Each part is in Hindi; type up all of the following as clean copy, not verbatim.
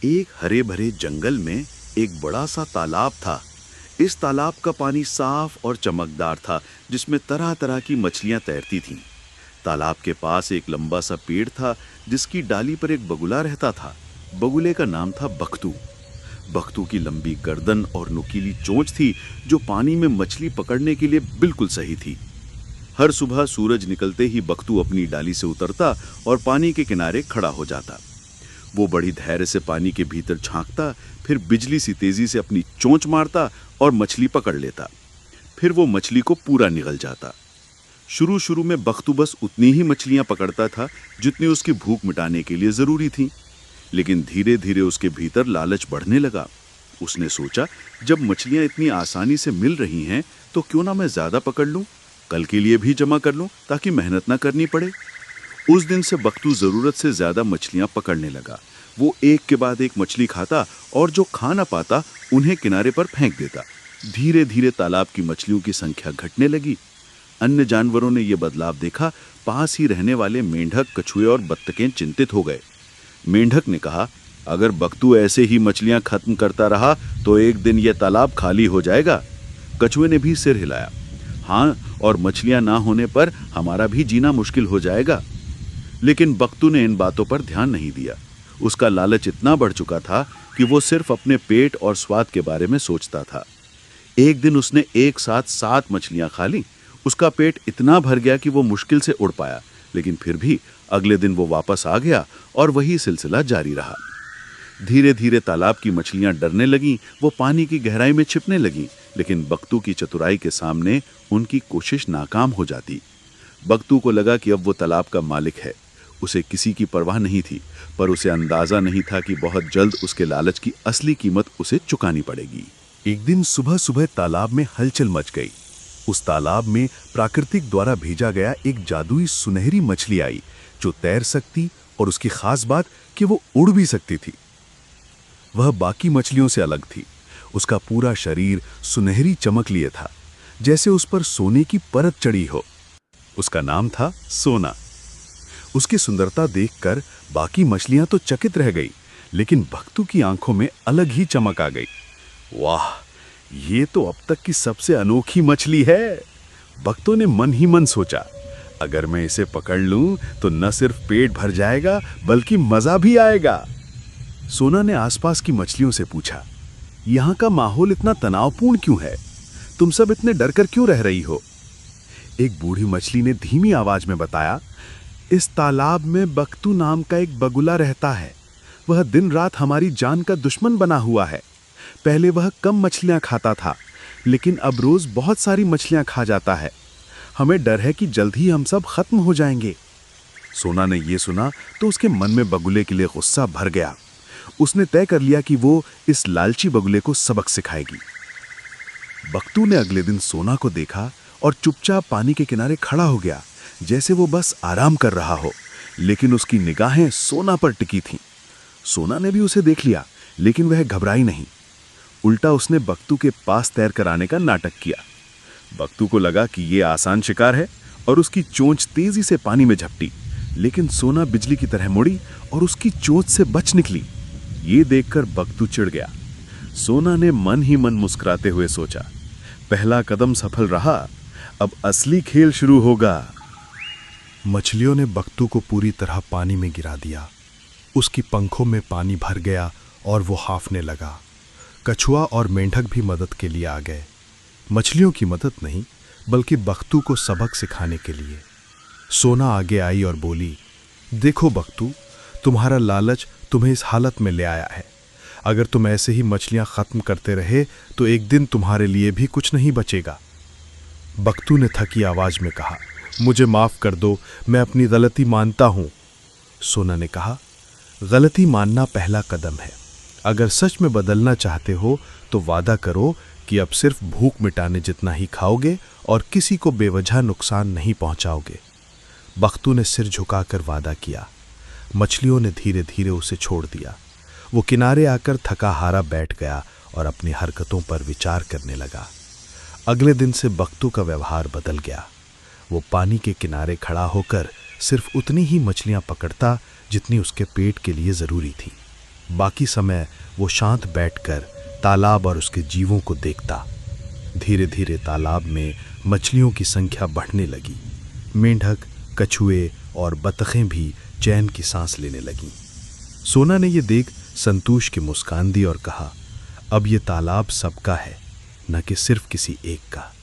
एक हरे भरे जंगल में एक बड़ा सा तालाब था। इस तालाब का पानी साफ और चमकदार था, जिसमें तरह तरह की मछलियां तैरती थीं। तालाब के पास एक लंबा सा पेड़ था, जिसकी डाली पर एक बगुला रहता था। बगुले का नाम था बख्तू। बख्तू की लंबी गर्दन और नुकीली चोंच थी, जो पानी में मछली पकड़ने के लिए बिल्कुल सही थी। हर सुबह सूरज निकलते ही बख्तू अपनी डाली से उतरता और पानी के किनारे खड़ा हो जाता। वो बड़ी धैर्य से पानी के भीतर झांकता, फिर बिजली सी तेजी से अपनी चोंच मारता और मछली पकड़ लेता। फिर वो मछली को पूरा निगल जाता। शुरू शुरू में बख्तू बस उतनी ही मछलियां पकड़ता था जितनी उसकी भूख मिटाने के लिए जरूरी थी, लेकिन धीरे धीरे उसके भीतर लालच बढ़ने लगा। उसने सोचा, जब मछलियां इतनी आसानी से मिल रही हैं तो क्यों ना मैं ज्यादा पकड़ लूं, कल के लिए भी जमा कर लूं ताकि मेहनत ना करनी पड़े। उस दिन से बख्तू जरूरत से ज्यादा मछलियां पकड़ने लगा। वो एक के बाद एक मछली खाता और जो खा ना पाता उन्हें किनारे पर फेंक देता। धीरे धीरे तालाब की मछलियों की संख्या घटने लगी। अन्य जानवरों ने यह बदलाव देखा। पास ही रहने वाले मेंढक, कछुए और बत्तखें चिंतित हो गए। मेंढक ने कहा, अगर बख्तू ऐसे ही मछलियां खत्म करता रहा तो एक दिन यह तालाब खाली हो जाएगा। कछुए ने भी सिर हिलाया, हाँ, और मछलियां ना होने पर हमारा भी जीना मुश्किल हो जाएगा। लेकिन बख्तू ने इन बातों पर ध्यान नहीं दिया। उसका लालच इतना बढ़ चुका था कि वो सिर्फ अपने पेट और स्वाद के बारे में सोचता था। एक दिन उसने एक साथ 7 मछलियां खा ली। उसका पेट इतना भर गया कि वो मुश्किल से उड़ पाया, लेकिन फिर भी अगले दिन वो वापस आ गया और वही सिलसिला जारी रहा। धीरे धीरे तालाब की मछलियां डरने लगीं। वो पानी की गहराई में छिपने लगीं, लेकिन बख्तू की चतुराई के सामने उनकी कोशिश नाकाम हो जाती। बख्तू को लगा कि अब वो तालाब का मालिक है। उसे किसी की परवाह नहीं थी, पर उसे अंदाजा नहीं था कि बहुत जल्द उसके लालच की असली कीमत उसे चुकानी पड़ेगी। एक दिन सुबह सुबह तालाब में हलचल मच गई। उस तालाब में प्राकृतिक द्वारा भेजा गया एक जादुई सुनहरी मछली आई, जो तैर सकती और उसकी खास बात कि वो उड़ भी सकती थी। वह बाकी मछलियों से अलग थी। उसका पूरा शरीर सुनहरी चमक लिए था, जैसे उस पर सोने की परत चढ़ी हो। उसका नाम था सोना। उसकी सुंदरता देखकर बाकी मछलियां तो चकित रह गई, लेकिन बख्तू की आंखों में अलग ही चमक आ गई। वाह, ये तो अब तक की सबसे अनोखी मछली है। बख्तू ने मन ही मन सोचा, अगर मैं इसे पकड़ लूं तो न सिर्फ पेट भर जाएगा बल्कि मजा भी आएगा। सोना ने आसपास की मछलियों से पूछा, यहाँ का माहौल इतना तनावपूर्ण क्यों है? तुम सब इतने डर कर क्यों रह रही हो? एक बूढ़ी मछली ने धीमी आवाज में बताया, इस तालाब में बख्तू नाम का एक बगुला रहता है। वह दिन रात हमारी जान का दुश्मन बना हुआ है। पहले वह कम मछलियां खाता था, लेकिन अब रोज बहुत सारी मछलियां खा जाता है। हमें डर है कि जल्द ही हम सब खत्म हो जाएंगे। सोना ने यह सुना तो उसके मन में बगुले के लिए गुस्सा भर गया। उसने तय कर लिया कि वो इस लालची बगुले को सबक सिखाएगी। बख्तू ने अगले दिन सोना को देखा और चुपचाप पानी के किनारे खड़ा हो गया, जैसे वो बस आराम कर रहा हो, लेकिन उसकी निगाहें सोना पर टिकी थीं। सोना ने भी उसे देख लिया, लेकिन वह घबराई नहीं। उल्टा उसने बख्तू के पास तैर कर आने का नाटक किया। बख्तू को लगा कि ये आसान शिकार है और उसकी चोंच तेजी से पानी में झपटी, लेकिन सोना बिजली की तरह मुड़ी और उसकी चोंच से बच निकली। ये देखकर बख्तू चिढ़ गया। सोना ने मन ही मन मुस्कुराते हुए सोचा, पहला कदम सफल रहा, अब असली खेल शुरू होगा। मछलियों ने बख्तू को पूरी तरह पानी में गिरा दिया। उसकी पंखों में पानी भर गया और वो हांफने लगा। कछुआ और मेंढक भी मदद के लिए आ गए। मछलियों की मदद नहीं, बल्कि बख्तू को सबक सिखाने के लिए। सोना आगे आई और बोली, देखो बख्तू, तुम्हारा लालच तुम्हें इस हालत में ले आया है। अगर तुम ऐसे ही मछलियां खत्म करते रहे तो एक दिन तुम्हारे लिए भी कुछ नहीं बचेगा। बख्तू ने थकी आवाज में कहा, मुझे माफ कर दो, मैं अपनी गलती मानता हूं। सोना ने कहा, गलती मानना पहला कदम है। अगर सच में बदलना चाहते हो तो वादा करो कि अब सिर्फ भूख मिटाने जितना ही खाओगे और किसी को बेवजह नुकसान नहीं पहुंचाओगे। बख्तू ने सिर झुकाकर वादा किया। मछलियों ने धीरे धीरे उसे छोड़ दिया। वो किनारे आकर थका हारा बैठ गया और अपनी हरकतों पर विचार करने लगा। अगले दिन से बख्तू का व्यवहार बदल गया। वो पानी के किनारे खड़ा होकर सिर्फ उतनी ही मछलियां पकड़ता जितनी उसके पेट के लिए जरूरी थी। बाकी समय वो शांत बैठकर तालाब और उसके जीवों को देखता। धीरे धीरे तालाब में मछलियों की संख्या बढ़ने लगी। मेंढक, कछुए और बतखें भी चैन की सांस लेने लगीं। सोना ने ये देख संतोष की मुस्कान दी और कहा, अब ये तालाब सबका है, न कि सिर्फ किसी एक का।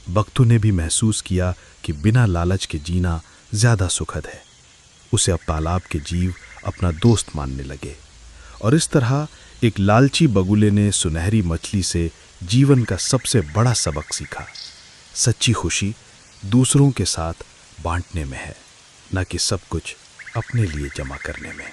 बख्तू ने भी महसूस किया कि बिना लालच के जीना ज्यादा सुखद है। उसे अब तालाब के जीव अपना दोस्त मानने लगे और इस तरह एक लालची बगुले ने सुनहरी मछली से जीवन का सबसे बड़ा सबक सीखा। सच्ची खुशी दूसरों के साथ बांटने में है, न कि सब कुछ अपने लिए जमा करने में।